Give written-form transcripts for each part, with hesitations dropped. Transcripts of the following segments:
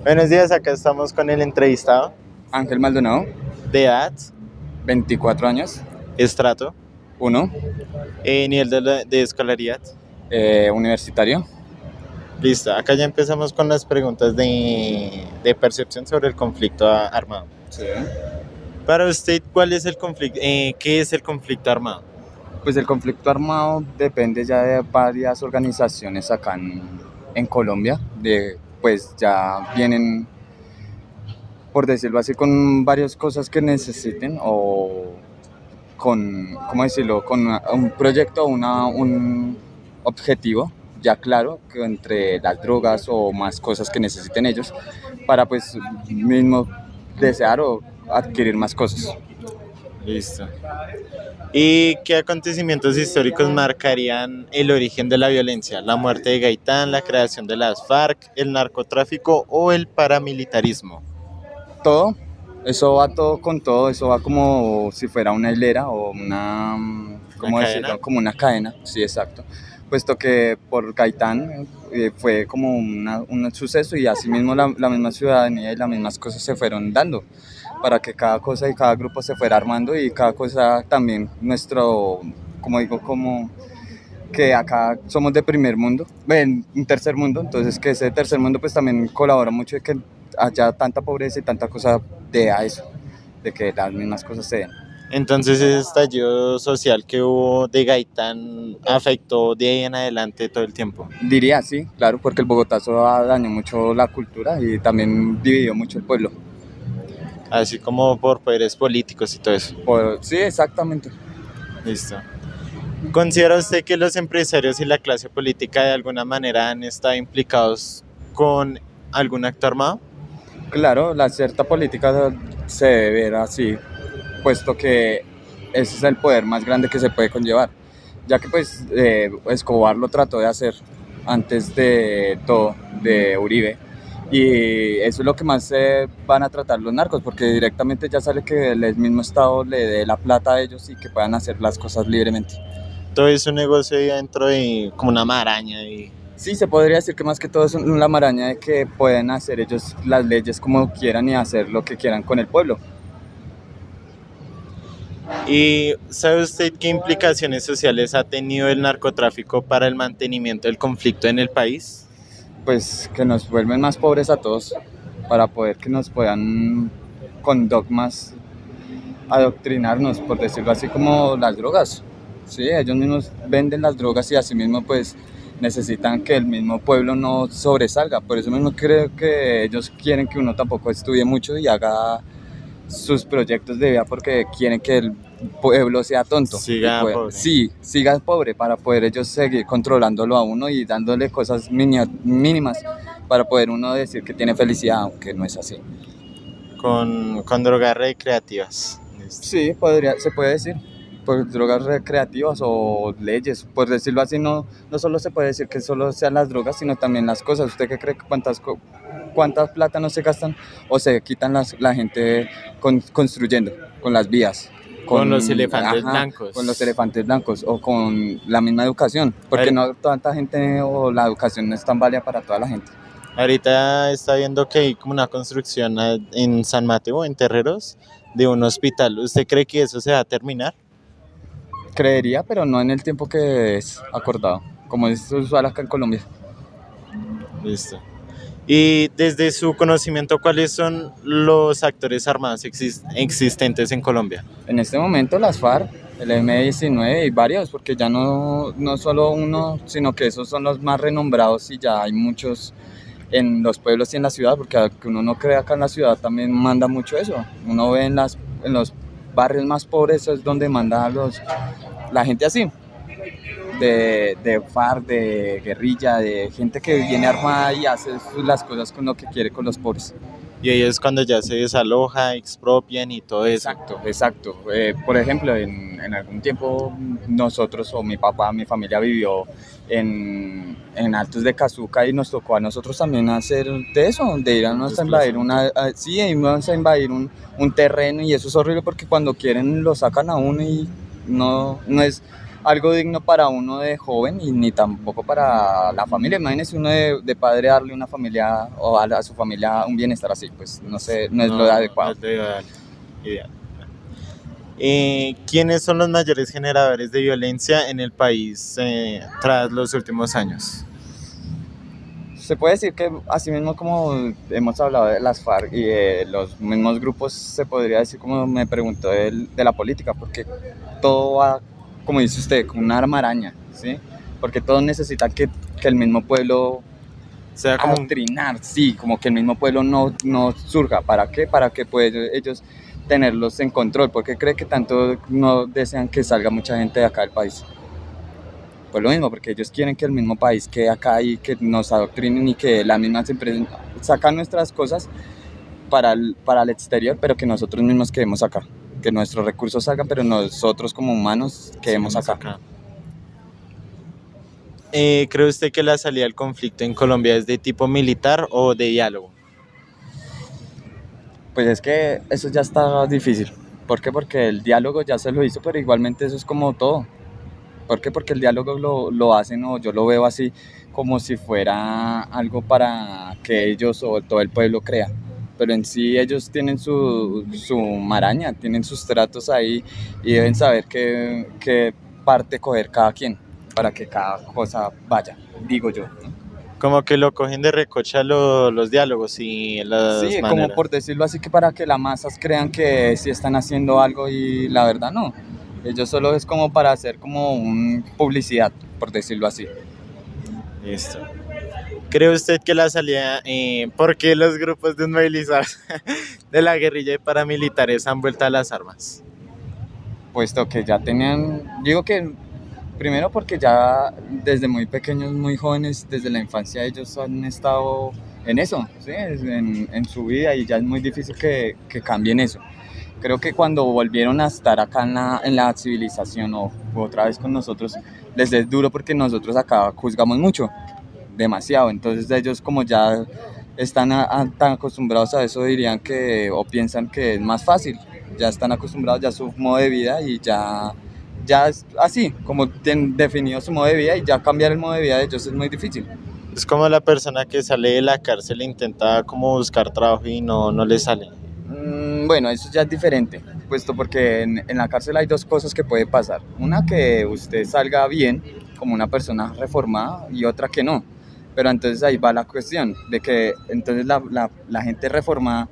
Buenos días, acá estamos con el entrevistado. Ángel Maldonado, De edad, 24 años, estrato, 1, nivel de escolaridad. universitario. Listo, acá ya empezamos con las preguntas de percepción sobre el conflicto armado. Sí. Para usted, ¿cuál es el conflicto? ¿Qué es el conflicto armado? Pues el conflicto armado depende ya de varias organizaciones acá en Colombia, pues ya vienen, por decirlo así, con varias cosas que necesiten o con, ¿cómo decirlo?, con un proyecto, un objetivo ya claro, que entre las drogas o más cosas que necesiten ellos, para pues mismo desear o adquirir más cosas. Listo. ¿Y qué acontecimientos históricos marcarían el origen de la violencia? ¿La muerte de Gaitán, la creación de las FARC, el narcotráfico o el paramilitarismo? Todo, eso va todo con todo, eso va como si fuera una hilera o ¿cómo decirlo? Como una cadena, sí, exacto. Puesto que por Gaitán fue como un suceso y así mismo la misma ciudadanía y las mismas cosas se fueron dando para que cada cosa y cada grupo se fuera armando y cada cosa también como digo, como que acá somos de primer mundo, un tercer mundo, entonces que ese tercer mundo pues también colabora mucho de que haya tanta pobreza y tanta cosa de a eso, de que las mismas cosas se den. Entonces ese estallido social que hubo de Gaitán afectó de ahí en adelante todo el tiempo. Diría sí, claro, porque el bogotazo dañó mucho la cultura y también dividió mucho el pueblo. Así como por poderes políticos y todo eso. Sí, exactamente. Listo. ¿Considera usted que los empresarios y la clase política de alguna manera han estado implicados con algún acto armado? Claro, la cierta política se debe ver así, puesto que ese es el poder más grande que se puede conllevar, ya que pues Escobar lo trató de hacer antes de todo, de Uribe, y eso es lo que más van a tratar los narcos, porque directamente ya sale que el mismo Estado le dé la plata a ellos y que puedan hacer las cosas libremente. Todo es un negocio ahí dentro de como una maraña. Sí, se podría decir que más que todo es una maraña de que pueden hacer ellos las leyes como quieran y hacer lo que quieran con el pueblo. ¿Y sabe usted qué implicaciones sociales ha tenido el narcotráfico para el mantenimiento del conflicto en el país? Pues que nos vuelven más pobres a todos para poder que nos puedan con dogmas adoctrinarnos, por decirlo así, como las drogas. Sí, ellos mismos venden las drogas y así mismo pues necesitan que el mismo pueblo no sobresalga. Por eso mismo creo que ellos quieren que uno tampoco estudie mucho y haga sus proyectos de vida porque quieren que el pueblo sea tonto. Siga pobre. Sí, siga pobre para poder ellos seguir controlándolo a uno y dándole cosas mínimas para poder uno decir que tiene felicidad, aunque no es así. Con drogas recreativas. Sí, se puede decir. Pues drogas recreativas o leyes, por decirlo así, no solo se puede decir que solo sean las drogas, sino también las cosas. ¿Usted qué cree que cuántas plata no se gastan o se quitan la gente construyendo con las vías? Con los elefantes blancos. Con los elefantes blancos o con la misma educación, porque no tanta gente o la educación no es tan válida para toda la gente. Ahorita está viendo que hay como una construcción en San Mateo, en Terreros, de un hospital. ¿Usted cree que eso se va a terminar? Creería, pero no en el tiempo que es acordado, como es usual acá en Colombia. Listo. Y desde su conocimiento, ¿cuáles son los actores armados existentes en Colombia? En este momento las FARC, el M-19 y varios, porque ya no solo uno, sino que esos son los más renombrados y ya hay muchos en los pueblos y en la ciudad, porque aunque uno no cree, acá en la ciudad también manda mucho eso. Uno ve en los barrios más pobres, eso es donde manda la gente así, de FARC, de guerrilla, de gente que viene armada y hace las cosas con lo que quiere con los pobres. Y ahí es cuando ya se desaloja, expropian y todo eso. Exacto. Por ejemplo, en algún tiempo nosotros o mi papá, mi familia vivió en Altos de Cazuca y nos tocó a nosotros también hacer de eso, de irnos a invadir irnos a invadir un terreno, y eso es horrible porque cuando quieren lo sacan a uno y no es algo digno para uno de joven y ni tampoco para la familia. Imagínese uno de padre darle una familia o a su familia un bienestar así, pues no sé, no es lo adecuado. No es lo ideal. ¿Quiénes son los mayores generadores de violencia en el país tras los últimos años? Se puede decir que así mismo como hemos hablado de las FARC y de los mismos grupos, se podría decir como me preguntó de la política, porque todo va, como dice usted, como una armaraña, ¿sí? Porque todos necesitan que el mismo pueblo Sea como adoctrinar, sí, como que el mismo pueblo no surja. ¿Para qué? Para que puedan ellos tenerlos en control. ¿Por qué cree que tanto no desean que salga mucha gente de acá del país? Pues lo mismo, porque ellos quieren que el mismo país quede acá y que nos adoctrinen y que las mismas empresas sacan nuestras cosas para el exterior, pero que nosotros mismos quedemos acá. Que nuestros recursos salgan, pero nosotros como humanos quedemos acá. ¿Cree usted que la salida del conflicto en Colombia es de tipo militar o de diálogo? Pues es que eso ya está difícil. ¿Por qué? Porque el diálogo ya se lo hizo, pero igualmente eso es como todo. ¿Por qué? Porque el diálogo lo hacen, o yo lo veo así, como si fuera algo para que ellos o todo el pueblo crea. Pero en sí ellos tienen su maraña, tienen sus tratos ahí y deben saber qué parte coger cada quien para que cada cosa vaya, digo yo, ¿no? Como que lo cogen de recocha los diálogos y las Sí, maneras. como por decirlo así, que para que las masas crean que sí están haciendo algo y la verdad no. Ellos solo es como para hacer como un publicidad, por decirlo así. Listo. ¿Cree usted que la salida, por qué los grupos desmovilizados de la guerrilla y paramilitares han vuelto a las armas? Puesto que ya tenían, digo que primero porque ya desde muy pequeños, muy jóvenes, desde la infancia ellos han estado en eso, ¿sí? en su vida, y ya es muy difícil que cambien eso. Creo que cuando volvieron a estar acá en la civilización o otra vez con nosotros, les es duro porque nosotros acá juzgamos mucho, demasiado. Entonces ellos, como ya están tan acostumbrados a eso, dirían que o piensan que es más fácil. Ya están acostumbrados ya a su modo de vida y ya es así, como tienen definido su modo de vida, y ya cambiar el modo de vida de ellos es muy difícil. Es como la persona que sale de la cárcel e intenta como buscar trabajo y no le sale. Bueno, eso ya es diferente, puesto porque en la cárcel hay dos cosas que puede pasar. Una, que usted salga bien como una persona reformada, y otra que no. Pero entonces ahí va la cuestión de que entonces la gente reformada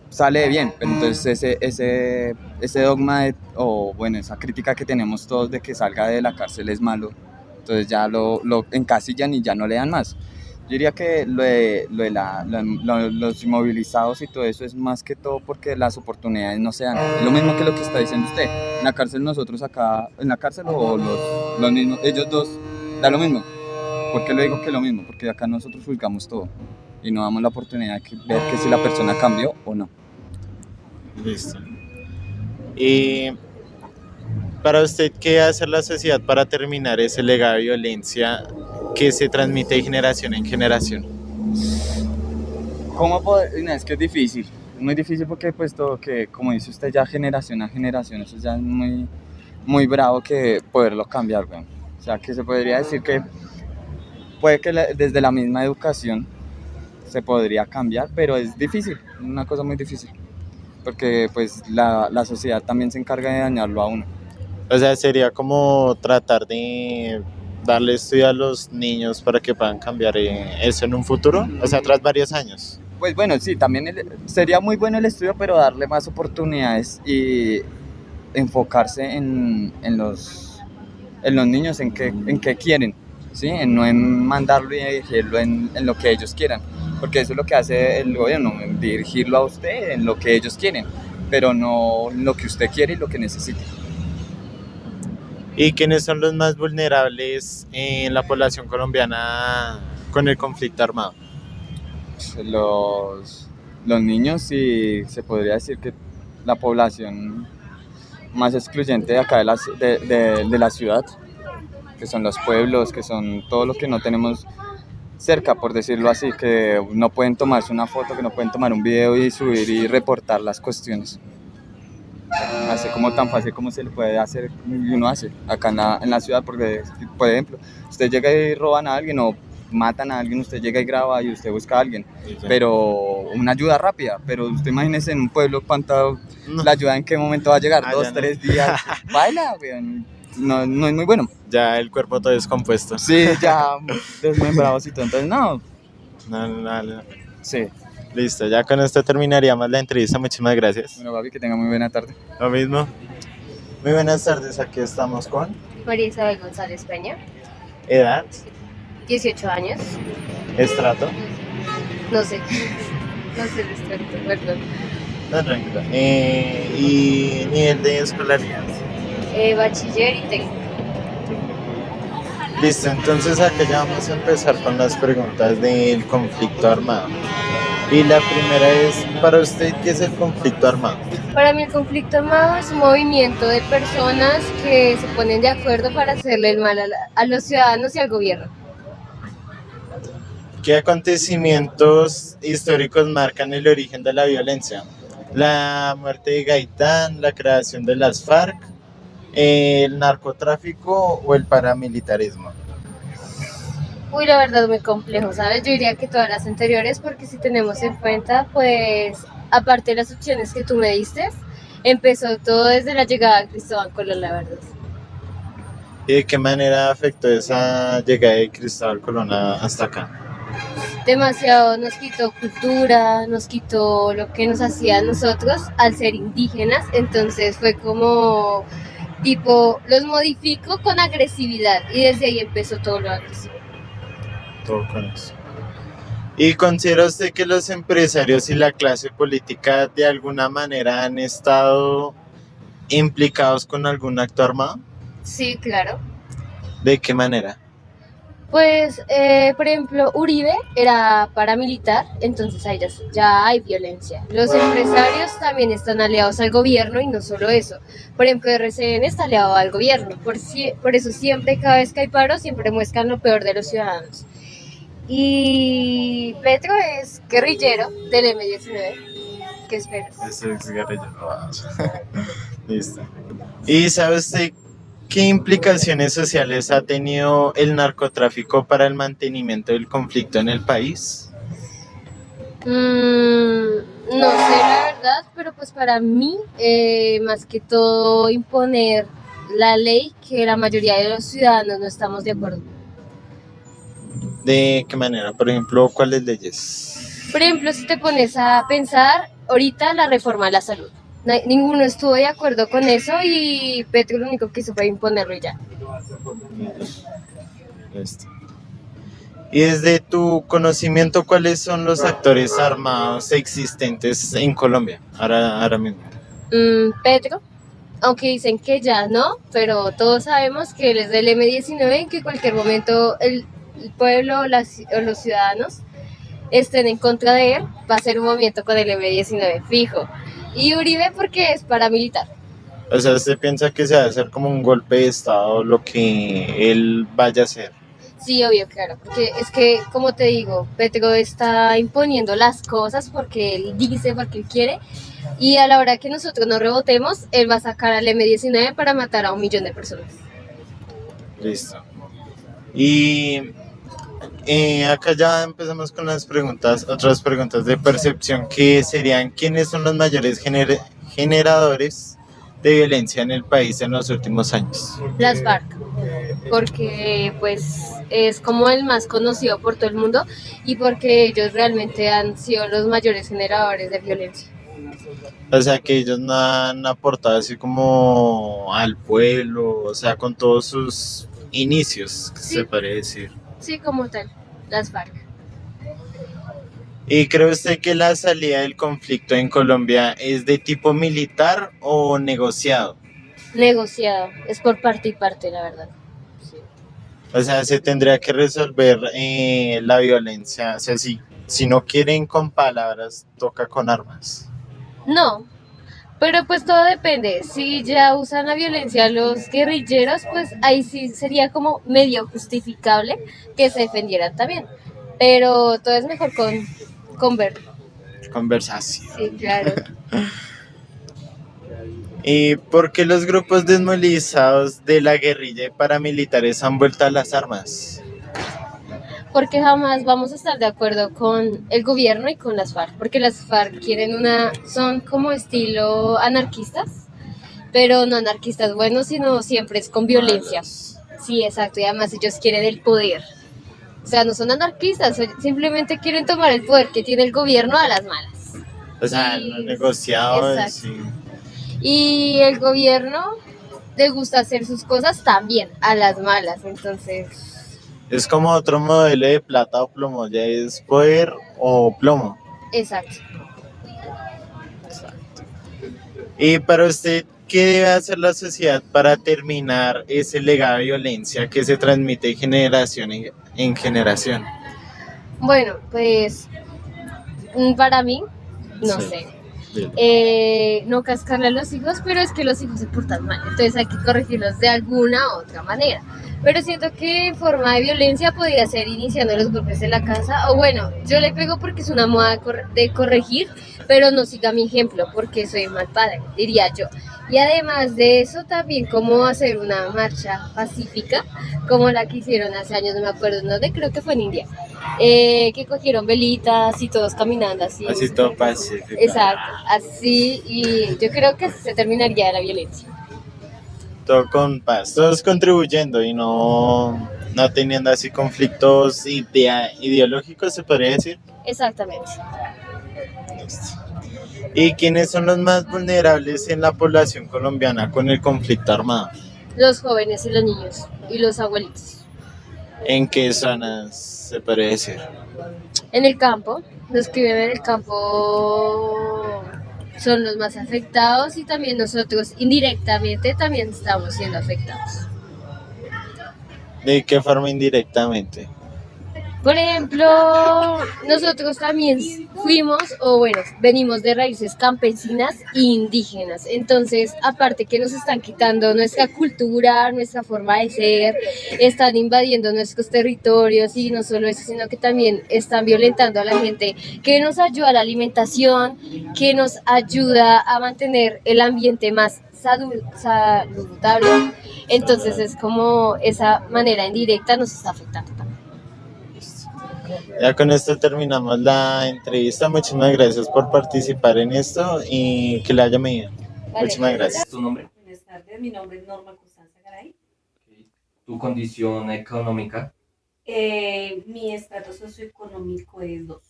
sale bien, pero entonces ese dogma o bueno, esa crítica que tenemos todos de que salga de la cárcel es malo, entonces ya lo encasillan y ya no le dan más. Yo diría que los inmovilizados y todo eso es más que todo porque las oportunidades no se dan. Es lo mismo que lo que está diciendo usted. En la cárcel nosotros acá, en la cárcel o los mismos, ellos dos, da lo mismo. ¿Por qué le digo que lo mismo? Porque acá nosotros juzgamos todo y no damos la oportunidad de ver que si la persona cambió o no. Listo. Y para usted, ¿qué hace la sociedad para terminar ese legado de violencia que se transmite de generación en generación? ¿Cómo poder? No, es que es difícil. Es muy difícil porque, puesto que, como dice usted, ya generación a generación, eso ya es muy, muy bravo que poderlo cambiar, güey. O sea, que se podría decir que puede que desde la misma educación se podría cambiar, pero es difícil, una cosa muy difícil. Porque pues la sociedad también se encarga de dañarlo a uno. O sea, sería como tratar de darle estudio a los niños para que puedan cambiar eso en un futuro, o sea, tras varios años. Pues bueno, sí, también sería muy bueno el estudio, pero darle más oportunidades y enfocarse en los niños, en qué quieren, ¿sí? No en mandarlo y dirigirlo en lo que ellos quieran, porque eso es lo que hace el gobierno, dirigirlo a usted en lo que ellos quieren, pero no lo que usted quiere y lo que necesita. ¿Y quiénes son los más vulnerables en la población colombiana con el conflicto armado? Los niños, y se podría decir que la población más excluyente de acá de la ciudad, que son los pueblos, que son todo lo que no tenemos cerca, por decirlo así, que no pueden tomarse una foto, que no pueden tomar un video y subir y reportar las cuestiones. hace como tan fácil como se le puede hacer y uno hace acá en la ciudad, porque por ejemplo, usted llega y roban a alguien o matan a alguien, usted llega y graba y usted busca a alguien, pero una ayuda rápida, pero usted imagínese en un pueblo cuánta, No. la ayuda en qué momento va a llegar, Ah, 2, ya no. 3 días, baila, weón. No, no es muy bueno. Ya el cuerpo todo descompuesto. Sí, ya desmembrados y todo, entonces no, No. sí. Listo, ya con esto terminaríamos la entrevista. Muchísimas gracias. Bueno, papi, que tenga muy buena tarde. Lo mismo. Muy buenas tardes, aquí estamos con María Isabel González Peña, edad, 18 años, estrato. no sé, no sé el extracto, perdón. No, tranquilo. Y nivel de escolaridad. Bachiller y técnico. Listo, entonces acá ya vamos a empezar con las preguntas del conflicto armado. Y la primera es, para usted, ¿qué es el conflicto armado? Para mí el conflicto armado es un movimiento de personas que se ponen de acuerdo para hacerle el mal a los ciudadanos y al gobierno. ¿Qué acontecimientos históricos marcan el origen de la violencia? La muerte de Gaitán, la creación de las FARC, el narcotráfico o el paramilitarismo. Uy, la verdad muy complejo, ¿sabes? Yo diría que todas las anteriores, porque si tenemos en cuenta, pues, aparte de las opciones que tú me diste, empezó todo desde la llegada de Cristóbal Colón, la verdad. ¿Y de qué manera afectó esa llegada de Cristóbal Colón hasta acá? Demasiado, nos quitó cultura, nos quitó lo que nos hacía a nosotros al ser indígenas, entonces fue como tipo, los modifico con agresividad y desde ahí empezó todo lo agresivo. Todo con eso. ¿Y considera usted que los empresarios y la clase política de alguna manera han estado implicados con algún acto armado? Sí, claro. ¿De qué manera? Pues, por ejemplo, Uribe era paramilitar, entonces ahí ya hay violencia. Los empresarios también están aliados al gobierno y no solo eso. Por ejemplo, RCN está aliado al gobierno, por eso siempre, cada vez que hay paro, siempre muestran lo peor de los ciudadanos. Y Petro es guerrillero del M-19. ¿Qué esperas? Eso es guerrillero. Listo. ¿Y sabe usted qué implicaciones sociales ha tenido el narcotráfico para el mantenimiento del conflicto en el país? No sé la verdad, pero pues para mí, más que todo imponer la ley que la mayoría de los ciudadanos no estamos de acuerdo. ¿De qué manera? Por ejemplo, ¿cuáles leyes? Por ejemplo, si te pones a pensar, ahorita la reforma a la salud. Ninguno estuvo de acuerdo con eso y Petro lo único que hizo fue imponerlo y ya. Listo. Y desde tu conocimiento, ¿cuáles son los actores armados existentes en Colombia ahora mismo? Petro, aunque dicen que ya no, pero todos sabemos que él es del M-19 y que en cualquier momento el pueblo o los ciudadanos estén en contra de él, va a ser un movimiento con el M-19 fijo. Y Uribe porque es paramilitar. O sea, ¿usted piensa que se va a hacer como un golpe de estado lo que él vaya a hacer? Sí, obvio, claro, porque es que, como te digo, Petro está imponiendo las cosas porque él dice, porque él quiere, y a la hora que nosotros nos rebotemos, él va a sacar al M-19 para matar a 1 millón de personas. Listo. Y acá ya empezamos con las preguntas, otras preguntas de percepción que serían: ¿quiénes son los mayores generadores de violencia en el país en los últimos años? Las FARC, porque pues es como el más conocido por todo el mundo y porque ellos realmente han sido los mayores generadores de violencia. O sea, que ellos no han aportado así como al pueblo, o sea, con todos sus inicios, Sí. se puede decir. Sí, como tal, las FARC. ¿Y cree usted que la salida del conflicto en Colombia es de tipo militar o negociado? Negociado, es por parte y parte, la verdad. O sea, se tendría que resolver la violencia, o sea, si no quieren con palabras, toca con armas. No, pero pues todo depende. Si ya usan la violencia los guerrilleros, pues ahí sí sería como medio justificable que se defendieran también. Pero todo es mejor con ver. Conversación. Sí, claro. ¿Y por qué los grupos desmovilizados de la guerrilla y paramilitares han vuelto a las armas? Porque jamás vamos a estar de acuerdo con el gobierno y con las FARC, porque las FARC son como estilo anarquistas, pero no anarquistas buenos, sino siempre es con violencia. Malos. Sí, exacto, y además ellos quieren el poder. O sea, no son anarquistas, simplemente quieren tomar el poder que tiene el gobierno a las malas. O sea, no negociado, exacto. sí. Y el gobierno le gusta hacer sus cosas también a las malas, entonces... Es como otro modelo de plata o plomo, ya es poder o plomo. Exacto. Y para usted, ¿qué debe hacer la sociedad para terminar ese legado de violencia que se transmite de generación en generación? Bueno, pues para mí, no Sí. sé, no cascarle a los hijos, pero es que los hijos se portan mal, entonces hay que corregirlos de alguna u otra manera. Pero siento que en forma de violencia podría ser iniciando los golpes en la casa, o bueno, yo le pego porque es una moda de corregir, pero no siga mi ejemplo porque soy mal padre, diría yo. Y además de eso, también cómo hacer una marcha pacífica, como la que hicieron hace años, no me acuerdo en dónde, creo que fue en India, que cogieron velitas y todos caminando así. Así todo pacífico. Exacto, así, y yo creo que se terminaría la violencia. Todo con paz, todos contribuyendo y no teniendo así conflictos ideológicos, se podría decir. Exactamente. ¿Y quiénes son los más vulnerables en la población colombiana con el conflicto armado? Los jóvenes y los niños y los abuelitos. ¿En qué zonas se podría decir? En el campo, los que viven en el campo son los más afectados y también nosotros indirectamente también estamos siendo afectados. ¿De qué forma indirectamente? Por ejemplo, nosotros también fuimos, o bueno, venimos de raíces campesinas e indígenas. Entonces, aparte que nos están quitando nuestra cultura, nuestra forma de ser, están invadiendo nuestros territorios y no solo eso, sino que también están violentando a la gente que nos ayuda a la alimentación, que nos ayuda a mantener el ambiente más saludable. Entonces, es como esa manera indirecta nos está afectando también. Ya con esto terminamos la entrevista. Muchísimas gracias por participar en esto y que le haya medido. Vale. Muchísimas gracias. ¿Tu nombre? Buenas tardes, mi nombre es Norma Constanza Garay. ¿Tu condición económica? Mi estrato socioeconómico es 2.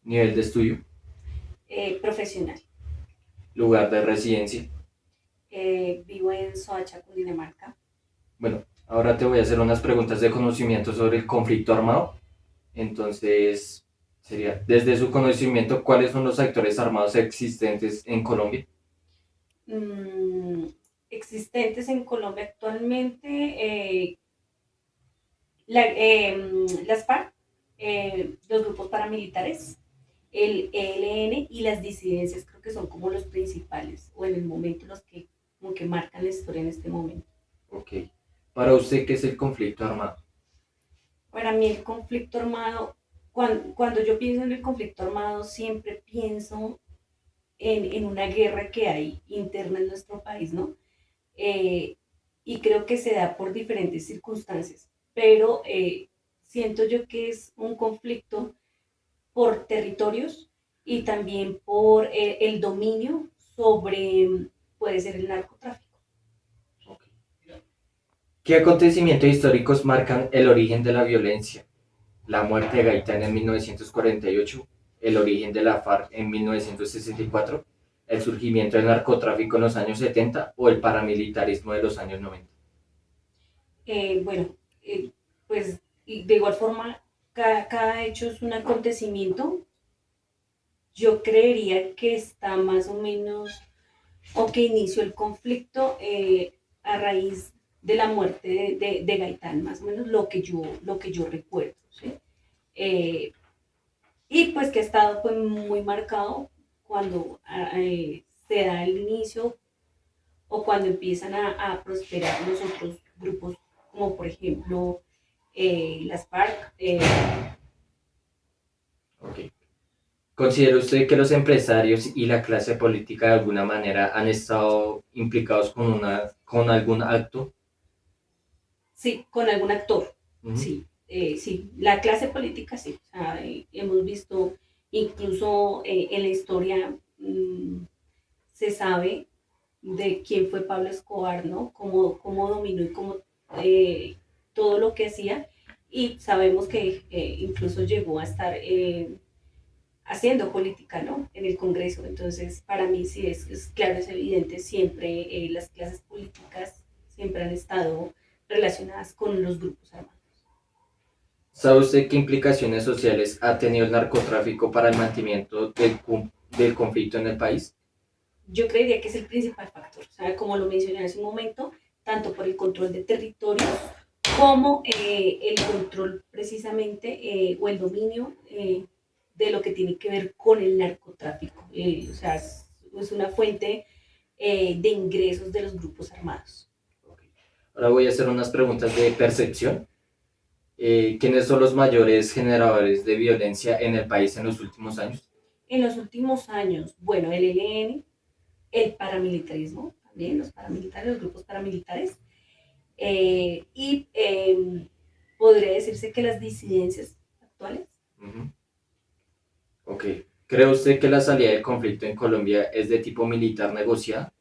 ¿Nivel de estudio? Profesional. ¿Lugar de residencia? Vivo en Soacha, Cundinamarca. Bueno, ahora te voy a hacer unas preguntas de conocimiento sobre el conflicto armado. Entonces, sería, desde su conocimiento, ¿cuáles son los actores armados existentes en Colombia? Existentes en Colombia actualmente, las FARC, los grupos paramilitares, el ELN y las disidencias creo que son como los principales o en el momento los que como que marcan la historia en este momento. Ok. Para usted, ¿qué es el conflicto armado? Para mí el conflicto armado, cuando yo pienso en el conflicto armado, siempre pienso en una guerra que hay interna en nuestro país, ¿no? Y creo que se da por diferentes circunstancias, pero siento yo que es un conflicto por territorios y también por el dominio sobre, puede ser el narcotráfico. ¿Qué acontecimientos históricos marcan el origen de la violencia? La muerte de Gaitán en 1948, el origen de la FARC en 1964, el surgimiento del narcotráfico en los años 70 o el paramilitarismo de los años 90. Pues de igual forma, cada hecho es un acontecimiento. Yo creería que está más o menos, o que inició el conflicto a raíz de la muerte de Gaitán, más o menos lo que yo recuerdo, ¿sí? Y pues que ha estado pues, muy marcado cuando se da el inicio o cuando empiezan a prosperar los otros grupos, como por ejemplo las FARC. Okay. ¿Considera usted que los empresarios y la clase política de alguna manera han estado implicados con algún acto? Sí, con algún actor, Ujú. sí, sí, la clase política sí, o sea, hemos visto incluso en la historia, se sabe de quién fue Pablo Escobar, ¿no? Cómo dominó y cómo eh, todo lo que hacía, y sabemos que incluso llegó a estar haciendo política, ¿no? En el Congreso. Entonces, para mí sí es claro, es evidente, siempre las clases políticas siempre han estado relacionadas con los grupos armados. ¿Sabe usted qué implicaciones sociales ha tenido el narcotráfico para el mantenimiento del conflicto en el país? Yo creería que es el principal factor, o sea, como lo mencioné hace un momento, tanto por el control de territorios como el control precisamente o el dominio de lo que tiene que ver con el narcotráfico. O sea, es una fuente de ingresos de los grupos armados. Ok. Ahora voy a hacer unas preguntas de percepción. ¿Quiénes son los mayores generadores de violencia en el país en los últimos años? En los últimos años, bueno, el ELN, el paramilitarismo, también los paramilitares, los grupos paramilitares, y podría decirse que las disidencias actuales. Ujú. Ok. ¿Cree usted que la salida del conflicto en Colombia es de tipo militar negociada?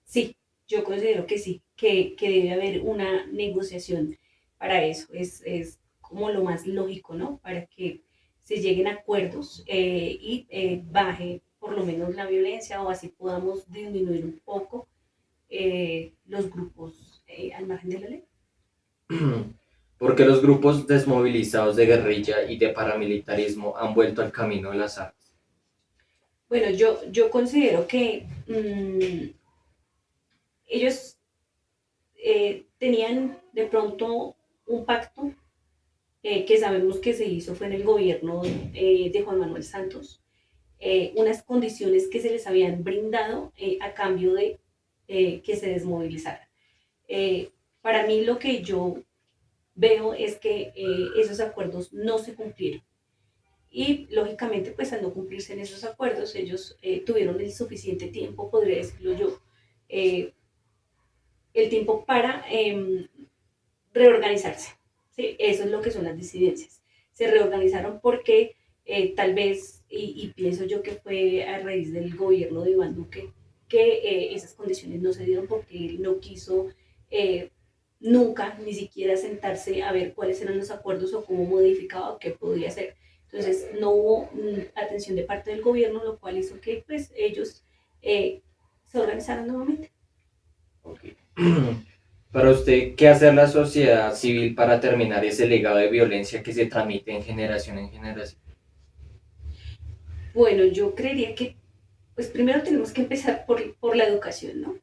Sí, yo considero que sí, que debe haber una negociación para eso. Es como lo más lógico, ¿no? Para que se lleguen a acuerdos y baje por lo menos la violencia, o así podamos disminuir un poco los grupos al margen de la ley. Porque los grupos desmovilizados de guerrilla y de paramilitarismo han vuelto al camino de las armas. Bueno, yo considero que ellos tenían de pronto un pacto que sabemos que se hizo fue en el gobierno de Juan Manuel Santos, unas condiciones que se les habían brindado a cambio de que se desmovilizaran. Para mí lo que yo veo es que esos acuerdos no se cumplieron. Y lógicamente, pues al no cumplirse en esos acuerdos, ellos tuvieron el suficiente tiempo, podría decirlo yo, eh, el tiempo para reorganizarse. ¿Sí? Eso es lo que son las disidencias. Se reorganizaron porque tal vez, y pienso yo que fue a raíz del gobierno de Iván Duque, que esas condiciones no se dieron porque él no quiso nunca ni siquiera sentarse a ver cuáles eran los acuerdos o cómo modificaba o qué podía hacer. Entonces no hubo atención de parte del gobierno, lo cual hizo que pues ellos se organizaran nuevamente. Ok. Para usted, ¿qué hacer la sociedad civil para terminar ese legado de violencia que se transmite en generación en generación? Bueno, yo creería que pues primero tenemos que empezar por la educación, ¿no?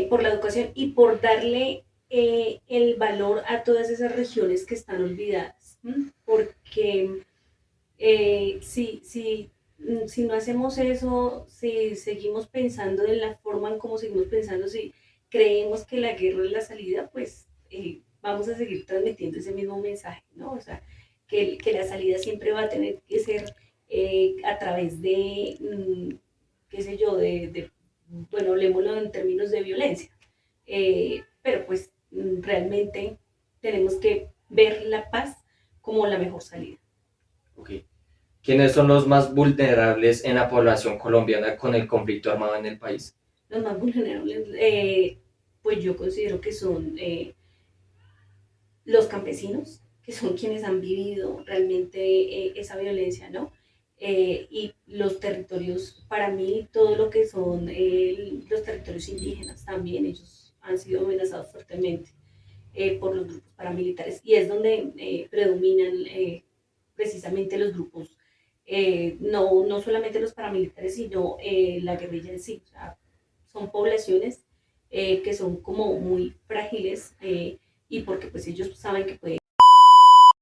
Por la educación y por darle el valor a todas esas regiones que están olvidadas, ¿m? Porque si no hacemos eso, si seguimos pensando de la forma en cómo seguimos pensando, si creemos que la guerra es la salida, pues vamos a seguir transmitiendo ese mismo mensaje, ¿no? O sea, que la salida siempre va a tener que ser a través de, qué sé yo, bueno, hablemoslo en términos de violencia, pero pues realmente tenemos que ver la paz como la mejor salida. Ok. ¿Quiénes son los más vulnerables en la población colombiana con el conflicto armado en el país? Los más vulnerables, pues yo considero que son los campesinos, que son quienes han vivido realmente esa violencia, ¿no? Y los territorios, para mí, todo lo que son los territorios indígenas también, ellos han sido amenazados fuertemente por los grupos paramilitares, y es donde predominan precisamente los grupos, no solamente los paramilitares, sino la guerrilla en sí. O sea, son poblaciones que son como muy frágiles y porque pues ellos saben que pueden